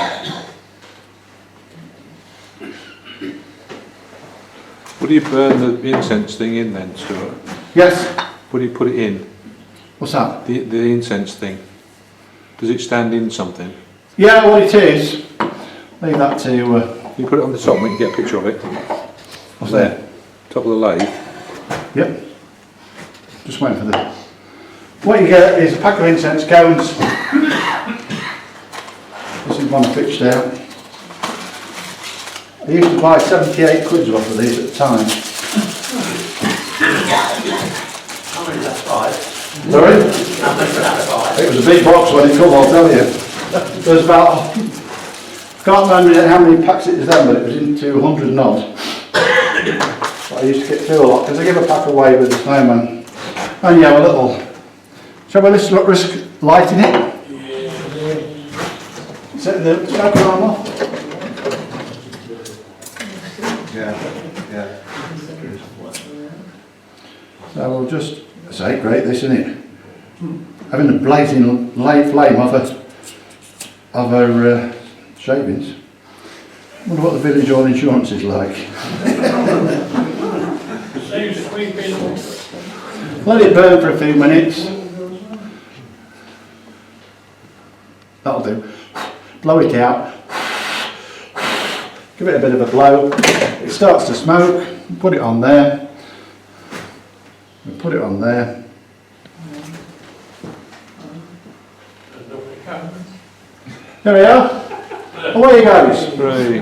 Would you burn the incense thing in then, Stuart? Yes, Would you put it in? what's that? The incense thing? Does it stand in something? Yeah, what it is, leave that to, You put it on the top and we can get a picture of it. what's There. that? Top of the lathe. Yep, just waiting for the... What you get is a pack of incense cones. This is one I pitched out. I used to buy 78 quid worth of these at the time. How many is that, 5? Sorry? How many is that, 5? It was a big box when it come, I'll tell you. There was about, I can't remember how many packs it was then, but it was into 100 and odd. But I used to get through a lot, because I give a pack away with the Snowman. And yeah, a little. Shall we risk lighting it? Setting the smoke alarm off? Yeah. So we'll just say, great this, isn't it? Having a blazing flame off her shavings. I wonder what the village all insurance is like. Same sweeping. Let it burn for a few minutes. That'll do. Blow it out. Give it a bit of a blow. It starts to smoke. Put it on there. We put it on there. There we are. Away he goes. Hooray.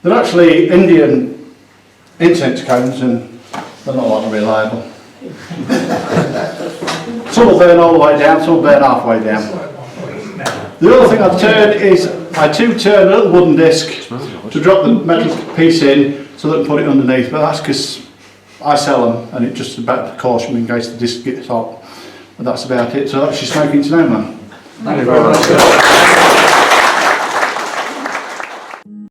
They're actually Indian incense cones and they're not like reliable. Some will burn all the way down, some will burn halfway down. The other thing I've turned is, I turn a little wooden disc to drop the metal piece in so that I can put it underneath, but that's because I sell them and it's just about to caution me in case the disc gets hot. But that's about it, so that's your smoking snowman. Thank you very much.